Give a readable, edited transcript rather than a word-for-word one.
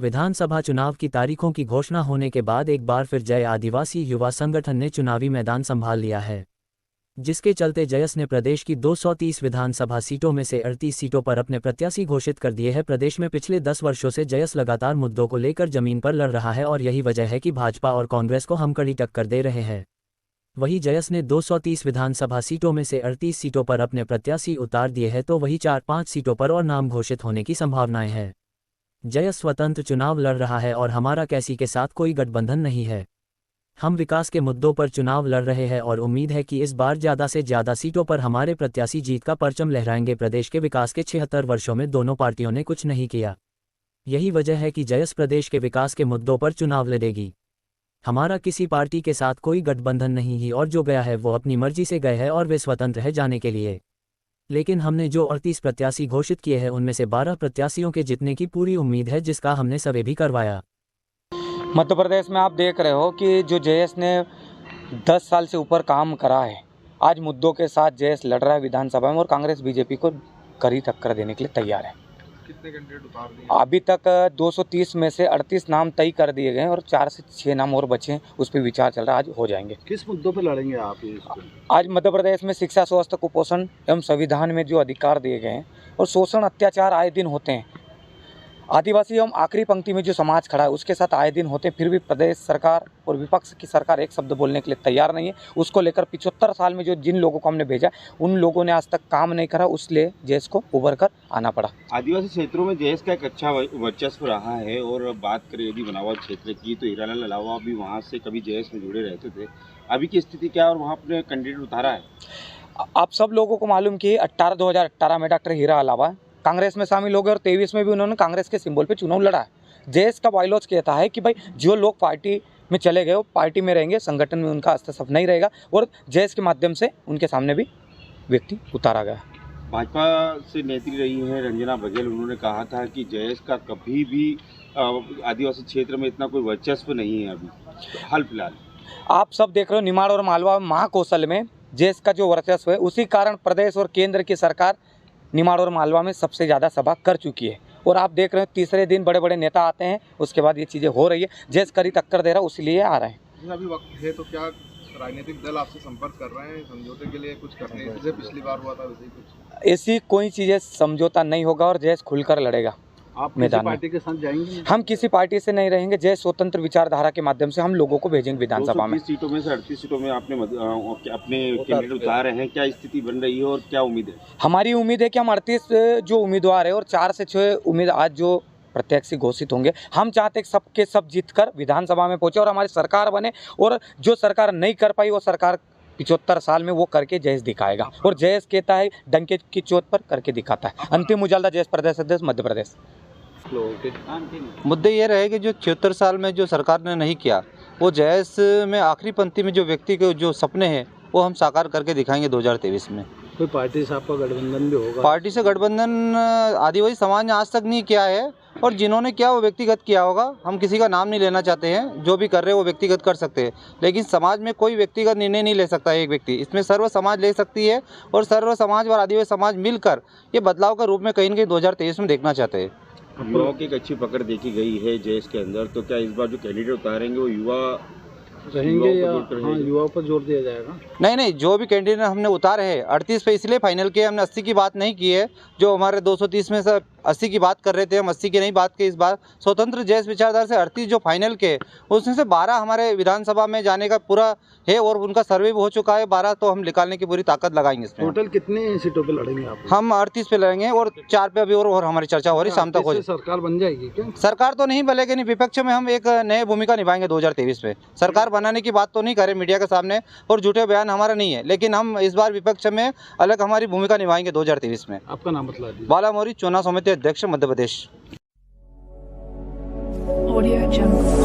विधानसभा चुनाव की तारीखों की घोषणा होने के बाद एक बार फिर जय आदिवासी युवा संगठन ने चुनावी मैदान संभाल लिया है, जिसके चलते जयस ने प्रदेश की 230 विधानसभा सीटों में से 38 सीटों पर अपने प्रत्याशी घोषित कर दिए हैं। प्रदेश में पिछले 10 वर्षों से जयस लगातार मुद्दों को लेकर जमीन पर लड़ रहा है और यही वजह है कि भाजपा और कांग्रेस को हम कड़ी टक्कर दे रहे हैं। वहीं जयस ने 230 विधानसभा सीटों में से 38 सीटों पर अपने प्रत्याशी उतार दिए हैं, तो वहीं 4-5 सीटों पर और नाम घोषित होने की संभावनाएं हैं। जयस स्वतंत्र चुनाव लड़ रहा है और हमारा किसी के साथ कोई गठबंधन नहीं है। हम विकास के मुद्दों पर चुनाव लड़ रहे हैं और उम्मीद है कि इस बार ज़्यादा से ज़्यादा सीटों पर हमारे प्रत्याशी जीत का परचम लहराएंगे। प्रदेश के विकास के 76 वर्षों में दोनों पार्टियों ने कुछ नहीं किया, यही वजह है कि जयस प्रदेश के विकास के मुद्दों पर चुनाव लड़ेगी। हमारा किसी पार्टी के साथ कोई गठबंधन नहीं है और जो गया है वो अपनी मर्जी से गए हैं और वे स्वतंत्र है जाने के लिए। लेकिन हमने जो 38 प्रत्याशी घोषित किए हैं उनमें से 12 प्रत्याशियों के जीतने की पूरी उम्मीद है, जिसका हमने सर्वे भी करवाया। मध्य प्रदेश में आप देख रहे हो कि जो जयस ने 10 साल से ऊपर काम करा है, आज मुद्दों के साथ जयस लड़ रहा है विधानसभा में और कांग्रेस बीजेपी को कड़ी टक्कर देने के लिए तैयार है। कितने कैंडिडेट उतार दिए? अभी तक 230 में से 38 नाम तय कर दिए गए हैं और 4 से 6 नाम और बचे हैं, उस पर विचार चल रहा है, आज हो जाएंगे। किस मुद्दों पे लड़ेंगे आप? आज मध्य प्रदेश में शिक्षा, स्वास्थ्य, कुपोषण एवं संविधान में जो अधिकार दिए गए हैं और शोषण अत्याचार आए दिन होते हैं, आदिवासी एवं आखिरी पंक्ति में जो समाज खड़ा है उसके साथ आए दिन होते हैं, फिर भी प्रदेश सरकार और विपक्ष की सरकार एक शब्द बोलने के लिए तैयार नहीं है। उसको लेकर 75 साल में जो जिन लोगों को हमने भेजा उन लोगों ने आज तक काम नहीं करा, उसलिए जयस को उभर कर आना पड़ा। आदिवासी क्षेत्रों में जयस का एक अच्छा वर्चस्व रहा है और बात करें यदि बनावल क्षेत्र की तो हीरालाल अलावा भी वहाँ से कभी जयस में जुड़े रहते थे। अभी की स्थिति क्या है और वहाँ अपने कैंडिडेट उतारा है? आप सब लोगों को मालूम कि 2018 में डॉक्टर हीरा अलावा कांग्रेस में शामिल हो गए और 23 में भी उन्होंने कांग्रेस के सिंबल पे चुनाव लड़ा है। जयस का बायलॉज कहता है कि भाई जो लोग पार्टी में चले गए वो पार्टी में रहेंगे, संगठन में उनका हस्तक्षेप नहीं रहेगा और जयस के माध्यम से उनके सामने भी व्यक्ति उतारा गया। भाजपा से नेत्री रही है रंजना बघेल, उन्होंने कहा था कि जयस का कभी भी आदिवासी क्षेत्र में इतना कोई वर्चस्व नहीं है। अभी हाल फिलहाल आप सब देख रहे हो निमाड़ और मालवा महाकौशल में जयस का जो वर्चस्व है, उसी कारण प्रदेश और केंद्र की सरकार निमाड़ और मालवा में सबसे ज़्यादा सभा कर चुकी है और आप देख रहे हो तीसरे दिन बड़े बड़े नेता आते हैं, उसके बाद ये चीज़ें हो रही है। जयस कड़ी टक्कर दे रहा है, उसलिए आ रहे हैं। अभी वक्त है तो क्या राजनीतिक दल आपसे संपर्क कर रहे हैं समझौते के लिए कुछ करने? जैसे पिछली बार हुआ था वैसे ही कुछ? ऐसी कोई चीज़ें समझौता नहीं होगा और जयस खुलकर लड़ेगा। आप मैदान पार्टी के साथ जाएंगे? हम किसी पार्टी से नहीं रहेंगे। जयस स्वतंत्र विचारधारा के माध्यम से हम लोगों को भेजेंगे विधानसभा में। 230 सीटों में से 38 सीटों में आपने अपने कैंडिडेट उतारे हैं, क्या स्थिति बन रही है और क्या उम्मीद है? हमारी उम्मीद है कि हम 38 जो उम्मीदवार है और 4 से 6 उम्मीद आज जो प्रत्याशी घोषित होंगे, हम चाहते हैं कि सबके सब जीतकर विधानसभा में पहुंचे और हमारी सरकार बने और जो सरकार नहीं कर पाई वो सरकार 75 साल में वो करके जयस दिखाएगा और जयस कहता है डंके की चोट पर करके दिखाता है। अंतिम उजाला जयस प्रदेश अध्यक्ष मध्य प्रदेश। मुद्दे ये रहे कि जो 76 साल में जो सरकार ने नहीं किया वो जयस में आखिरी पंक्ति में जो व्यक्ति के जो सपने हैं वो हम साकार करके दिखाएंगे 2023 में। कोई पार्टी से आपका गठबंधन भी होगा? पार्टी से गठबंधन आदिवासी समाज ने आज तक नहीं किया है और जिन्होंने किया वो व्यक्तिगत किया होगा। हम किसी का नाम नहीं लेना चाहते हैं, जो भी कर रहे हैं वो व्यक्तिगत कर सकते हैं, लेकिन समाज में कोई व्यक्तिगत निर्णय नहीं ले सकता है एक व्यक्ति, इसमें सर्व समाज ले सकती है और सर्व समाज और आदिवासी समाज मिलकर ये बदलाव का रूप में कहीं न कहीं 2023 में देखना चाहते हैं। युवाओं की एक अच्छी पकड़ देखी गई है जयस के अंदर, तो क्या इस बार जो कैंडिडेट उतारेंगे वो युवा रहेंगे या युवाओं पर जोर दिया जाएगा? नहीं, जो भी कैंडिडेट हमने उतारे हैं 38 पे इसलिए फाइनल किया, हमने 80 की बात नहीं की है। जो हमारे 230 में से 80 की बात कर रहे थे, हम 80 की नहीं बात की। इस बार स्वतंत्र जयस विचारधारा से 38 जो फाइनल के, उसमें से 12 हमारे विधानसभा में जाने का पूरा है और उनका सर्वे भी हो चुका है। 12 तो हम निकालने की पूरी ताकत लगाएंगे इसमें। टोटल कितने सीटों पे लड़ेंगे आप? हम 38 पे लड़ेंगे और 4 पे अभी और हमारी चर्चा हो रही, शाम तक हो जाए। सरकार बन जाएगी क्या? सरकार तो नहीं बनेगी, नहीं, विपक्ष में हम एक नई भूमिका निभाएंगे 2023 में। सरकार बनाने की बात तो नहीं करें मीडिया के सामने और झूठे बयान हमारा नहीं है, लेकिन हम इस बार विपक्ष में अलग हमारी भूमिका निभाएंगे 2023 में। आपका नाम बता दीजिए। बाला मौर्य, चुनाव समिति अध्यक्ष, मध्य प्रदेश। Audio Jungle।